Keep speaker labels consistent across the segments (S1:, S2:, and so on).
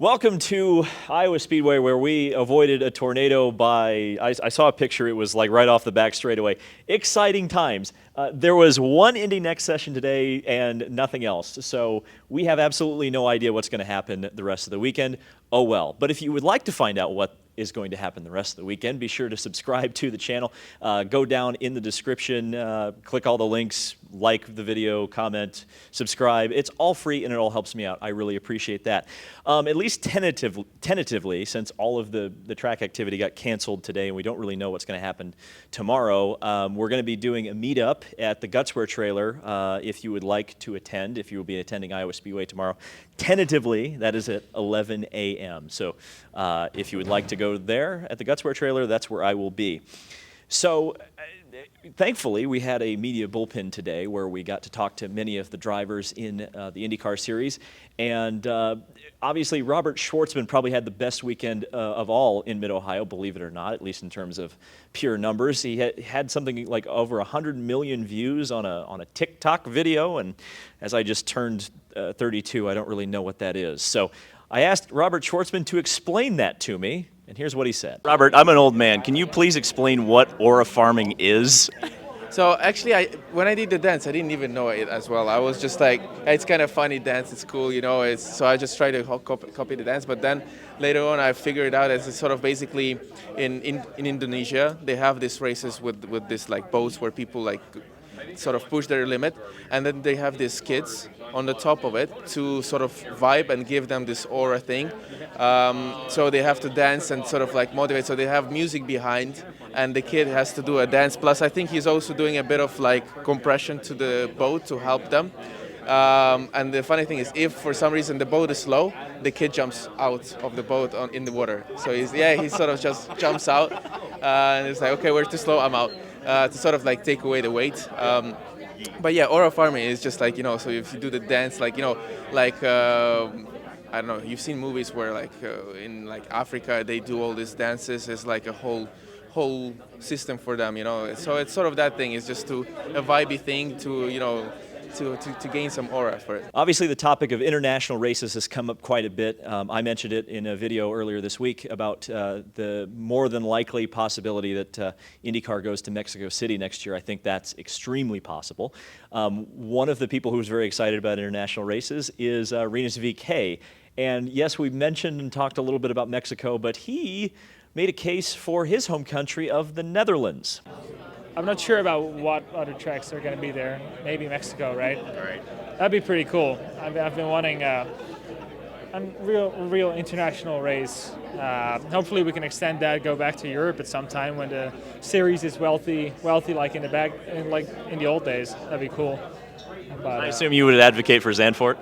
S1: Welcome to Iowa Speedway, where we avoided a tornado by, I saw a picture, it was like right off the back straightaway. Exciting times. There was one Indy next session today and nothing else. So we have absolutely no idea what's going to happen the rest of the weekend. Oh well. But if you would like to find out what is going to happen the rest of the weekend, be sure to subscribe to the channel. Go down in the description, click all the links, like the video, comment, subscribe. It's all free and it all helps me out. I really appreciate that. At least tentatively, since all of the track activity got canceled today and we don't really know what's going to happen tomorrow, we're going to be doing a meetup at the Gutswear trailer if you would like to attend, if you will be attending Iowa Speedway tomorrow. Tentatively, that is at 11 a.m. So if you would like to go there at the Gutswear trailer, that's where I will be. So thankfully, we had a media bullpen today where we got to talk to many of the drivers in the IndyCar series. And obviously, Robert Schwartzman probably had the best weekend of all in Mid-Ohio, believe it or not, at least in terms of pure numbers. He had something like over 100 million views on a TikTok video. And as I just turned 32, I don't really know what that is. So I asked Robert Schwartzman to explain that to me. And here's what he said. Robert, I'm an old man. Can you please explain what aura farming is?
S2: So actually, when I did the dance, I didn't even know it as well. I was just like, hey, it's kind of funny dance, it's cool, you know. So I just tried to copy the dance. But then later on, I figured it out as it's sort of basically in Indonesia, they have these races with this like boats where people like sort of push their limit, and then they have these kids on the top of it to sort of vibe and give them this aura thing. So they have to dance and sort of like motivate. So they have music behind, and the kid has to do a dance. Plus, I think he's also doing a bit of like compression to the boat to help them. And the funny thing is, if for some reason the boat is slow, the kid jumps out of the boat in the water. So he sort of just jumps out, and it's like, okay, we're too slow, I'm out. To sort of like take away the weight. But yeah, aura farming is just like, you know, so if you do the dance, like, you know, like, I don't know, you've seen movies where like in like Africa, they do all these dances. It's like a whole system for them, you know. So it's sort of that thing. It's just a vibey thing to, you know, to gain some aura for it.
S1: Obviously, the topic of international races has come up quite a bit. I mentioned it in a video earlier this week about the more than likely possibility that IndyCar goes to Mexico City next year. I think that's extremely possible. One of the people who's very excited about international races is Rinus VeeKay. And yes, we mentioned and talked a little bit about Mexico, but he made a case for his home country of the Netherlands.
S3: I'm not sure about what other tracks are going to be there. Maybe Mexico, right?
S1: Right.
S3: That'd be pretty cool. I've been wanting a real international race. Hopefully we can extend that, go back to Europe at some time when the series is wealthy like in the old days. That'd be cool. But,
S1: I assume you would advocate for Zandvoort?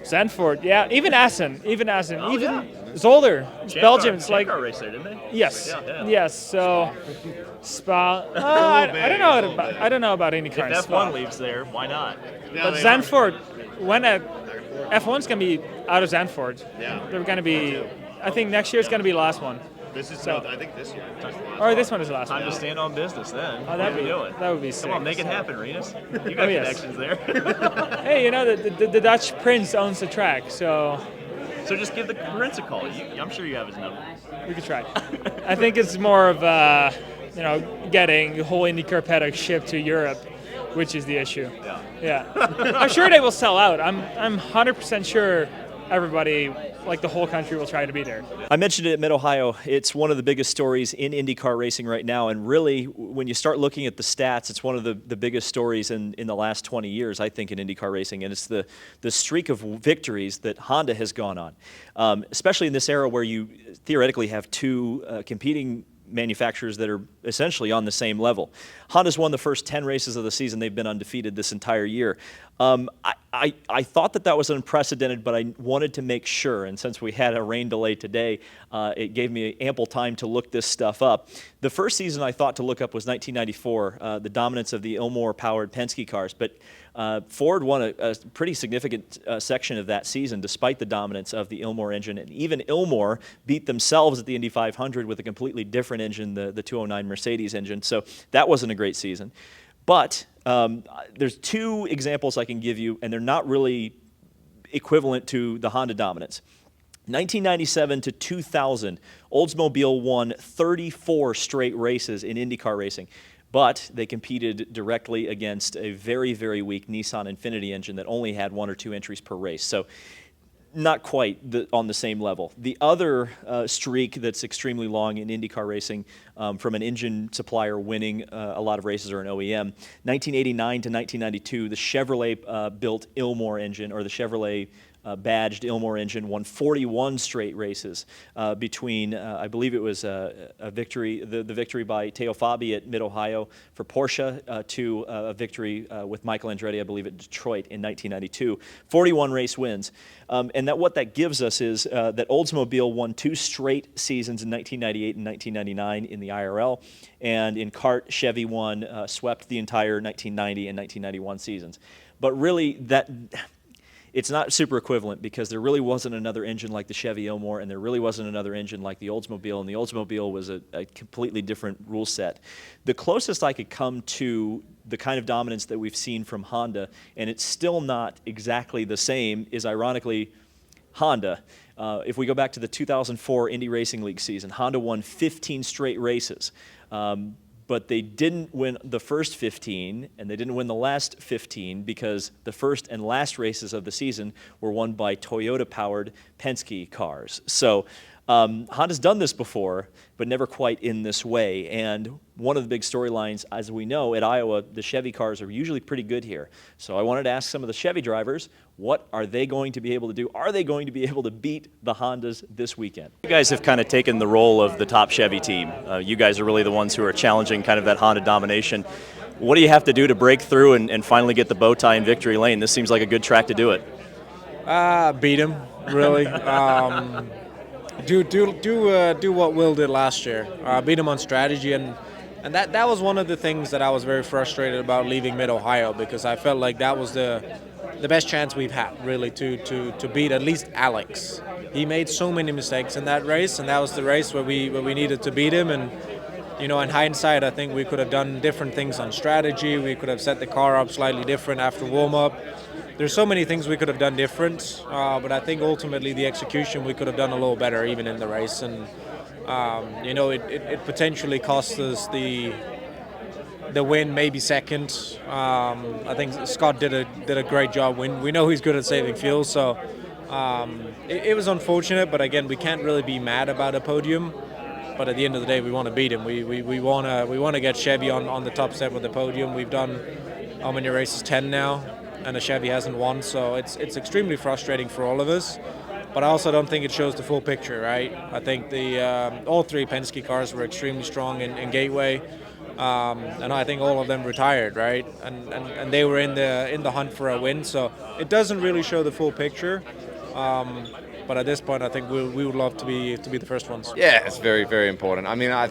S3: Zandvoort, yeah. Even Assen. Even Zolder. It's Belgium. It's like
S1: race there, didn't they?
S3: Yes.
S1: Yeah.
S3: Yes. So Spa. I don't know about IndyCar.
S1: If F1 leaves there, why not?
S3: But Zandvoort, when F1's gonna be out of Zandvoort, they're gonna be. I think next year's gonna be the last one.
S4: I think this year.
S3: Or this one is the last one.
S1: Time to stand on business then.
S3: Oh,
S1: What are you doing?
S3: that would be sick.
S1: Come on, make it happen, Rinus. You got
S3: yes.
S1: connections there.
S3: Hey, you know the Dutch prince owns the track, so
S1: So just give the prince a call. I'm sure you have his number.
S3: we could try. I think it's more of getting the whole IndyCar paddock shipped to Europe, which is the issue. Yeah. I'm sure they will sell out. I'm 100% sure everybody, like the whole country, will try to be there.
S1: I mentioned it at Mid-Ohio. It's one of the biggest stories in IndyCar racing right now, and really, when you start looking at the stats, it's one of the biggest stories in the last 20 years, I think, in IndyCar racing, and it's the streak of victories that Honda has gone on, especially in this era where you theoretically have two competing manufacturers that are essentially on the same level. Honda's won the first 10 races of the season. They've been undefeated this entire year. I thought that was unprecedented, but I wanted to make sure, and since we had a rain delay today, it gave me ample time to look this stuff up. The first season I thought to look up was 1994, the dominance of the Ilmor-powered Penske cars, but Ford won a pretty significant section of that season despite the dominance of the Ilmor engine, and even Ilmor beat themselves at the Indy 500 with a completely different engine, the 209 Mercedes engine, so that wasn't a great season. But there's two examples I can give you, and they're not really equivalent to the Honda dominance. 1997 to 2000, Oldsmobile won 34 straight races in IndyCar racing, but they competed directly against a very, very weak Nissan Infiniti engine that only had 1 or 2 entries per race. So not quite on the same level. The other streak that's extremely long in IndyCar racing from an engine supplier winning a lot of races or an OEM, 1989 to 1992, the Chevrolet built Ilmor engine, or the Chevrolet badged Ilmor engine, won 41 straight races between, I believe it was a victory, the victory by Teo Fabi at Mid-Ohio for Porsche to a victory with Michael Andretti, I believe, at Detroit in 1992. 41 race wins. And what that gives us is that Oldsmobile won 2 straight seasons in 1998 and 1999 in the IRL. And in kart, Chevy swept the entire 1990 and 1991 seasons. But really, it's not super equivalent because there really wasn't another engine like the Chevy Ilmor, and there really wasn't another engine like the Oldsmobile, and the Oldsmobile was a completely different rule set. The closest I could come to the kind of dominance that we've seen from Honda, and it's still not exactly the same, is ironically Honda. If we go back to the 2004 Indy Racing League season, Honda won 15 straight races. But they didn't win the first 15, and they didn't win the last 15 because the first and last races of the season were won by Toyota-powered Penske cars. So Honda's done this before, but never quite in this way. And one of the big storylines, as we know, at Iowa, the Chevy cars are usually pretty good here. So I wanted to ask some of the Chevy drivers, what are they going to be able to do? Are they going to be able to beat the Hondas this weekend? You guys have kind of taken the role of the top Chevy team. You guys are really the ones who are challenging kind of that Honda domination. What do you have to do to break through and finally get the bow tie in victory lane? This seems like a good track to do it.
S5: Beat him, really. Do what Will did last year. Beat him on strategy, and that was one of the things that I was very frustrated about leaving Mid-Ohio, because I felt like that was the best chance we've had, really, to beat at least Alex. He made so many mistakes in that race, and that was the race where we needed to beat him. And in hindsight, I think we could have done different things on strategy. We could have set the car up slightly different after warm-up. There's so many things we could have done different, but I think ultimately the execution we could have done a little better even in the race, and it potentially cost us the win, maybe second. I think Scott did a great job. We know he's good at saving fuel, so it was unfortunate. But again, we can't really be mad about a podium. But at the end of the day, we want to beat him. We want to get Chevy on the top step of the podium. We've done how many races? 10 now. And the Chevy hasn't won, so it's extremely frustrating for all of us. But I also don't think it shows the full picture, right? I think all 3 Penske cars were extremely strong in Gateway, and I think all of them retired, right? And they were in the hunt for a win, so it doesn't really show the full picture. But at this point, I think we would love to be the first ones.
S6: Yeah, it's very, very important. I mean, I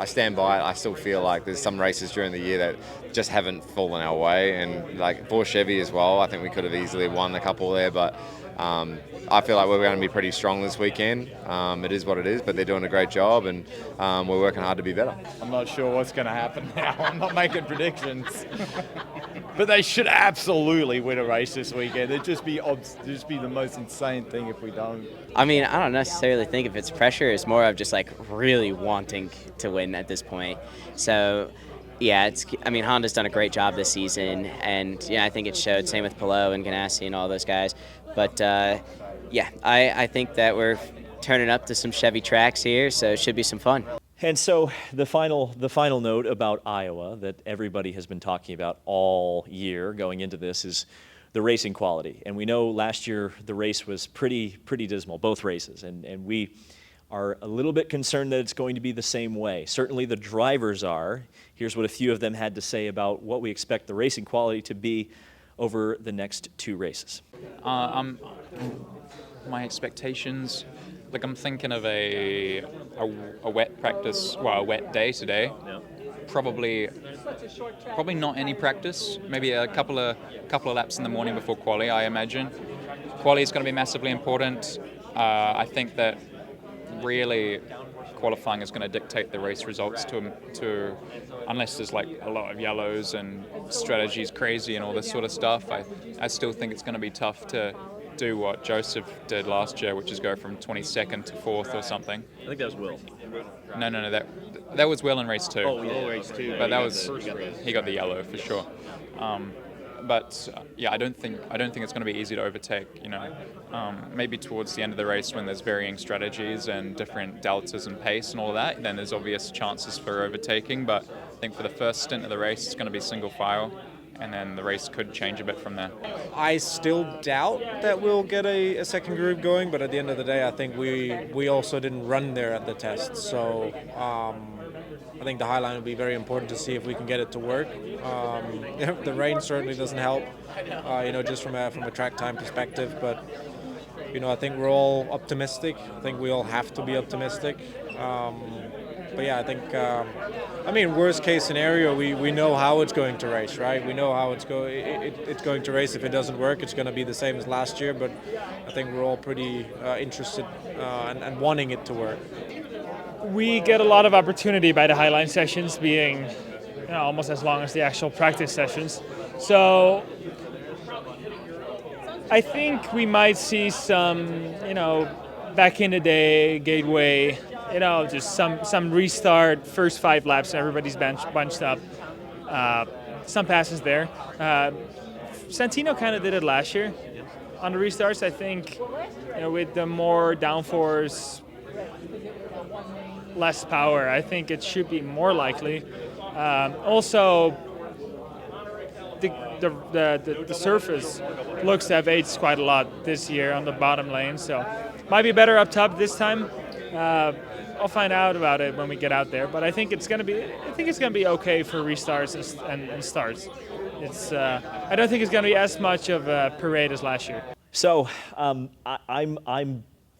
S6: stand by it. I still feel like there's some races during the year that just haven't fallen our way, and like for Chevy as well, I think we could have easily won a couple there, but I feel like we're going to be pretty strong this weekend. It is what it is, but they're doing a great job, and we're working hard to be better.
S4: I'm not sure what's going to happen now. I'm not making predictions. But they should absolutely win a race this weekend. It'd just be the most insane thing if we don't.
S7: I mean, I don't necessarily think if it's pressure. It's more of just like really wanting to win at this point. So, yeah, Honda's done a great job this season, and yeah, I think it showed. Same with Palou and Ganassi and all those guys. But yeah, I think that we're turning up to some Chevy tracks here, so it should be some fun.
S1: And so the final note about Iowa that everybody has been talking about all year going into this is the racing quality. And we know last year the race was pretty dismal, both races, and we are a little bit concerned that it's going to be the same way. Certainly the drivers are. Here's what a few of them had to say about what we expect the racing quality to be over the next 2 races.
S8: My expectations, like I'm thinking of a wet practice, well, a wet day today.
S1: Yeah.
S8: Probably not any practice. Maybe a couple of laps in the morning before quali, I imagine. Quali is going to be massively important. I think that really qualifying is going to dictate the race results to unless there's like a lot of yellows and strategy's crazy and all this sort of stuff. I still think it's going to be tough to do what Joseph did last year, which is go from 22nd to 4th or something.
S1: I think that was Will.
S8: No, that was well in race 2.
S1: Oh, yeah, race 2.
S8: But that was he got the yellow for sure. Yeah, I don't think it's going to be easy to overtake. Maybe towards the end of the race when there's varying strategies and different deltas and pace and all that, then there's obvious chances for overtaking. But I think for the first stint of the race, it's going to be single file, and then the race could change a bit from there.
S5: I still doubt that we'll get a second group going, but at the end of the day, I think we also didn't run there at the test, so I think the high line will be very important to see if we can get it to work. The rain certainly doesn't help, just from a track time perspective, but I think we're all optimistic. I think we all have to be optimistic. But yeah, I think, worst case scenario, we know how it's going to race, right? We know how it's going to race. If it doesn't work, it's going to be the same as last year, but I think we're all pretty interested and wanting it to work.
S3: We get a lot of opportunity by the Highline sessions being almost as long as the actual practice sessions. So I think we might see some, back in the day, Gateway, just some restart, first 5 laps, and everybody's bunched up. Some passes there. Santino kind of did it last year on the restarts. I think, with the more downforce, less power, I think it should be more likely. Also, the surface looks to have aged quite a lot this year on the bottom lane, so might be better up top this time. I'll find out about it when we get out there, but I think it's gonna be okay for restarts and starts. I don't think it's gonna be as much of a parade as last year.
S1: So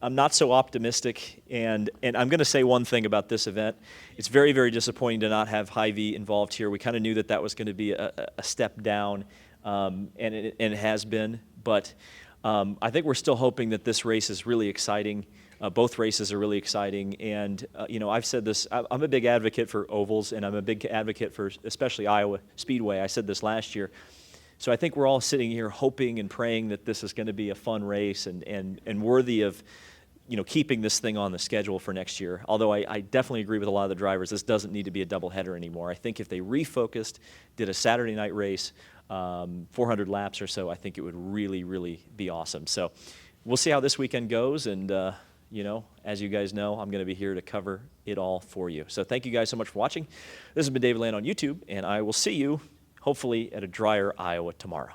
S1: I'm not so optimistic, and I'm going to say one thing about this event. It's very, very disappointing to not have Hy-Vee involved here. We kind of knew that was going to be a step down, and it has been. But I think we're still hoping that this race is really exciting. Both races are really exciting, and I've said this. I'm a big advocate for ovals, and I'm a big advocate for especially Iowa Speedway. I said this last year. So I think we're all sitting here hoping and praying that this is going to be a fun race and worthy of, keeping this thing on the schedule for next year. Although I definitely agree with a lot of the drivers, this doesn't need to be a doubleheader anymore. I think if they refocused, did a Saturday night race, 400 laps or so, I think it would really, really be awesome. So we'll see how this weekend goes, and as you guys know, I'm going to be here to cover it all for you. So thank you guys so much for watching. This has been David Land on YouTube, and I will see you hopefully at a drier Iowa tomorrow.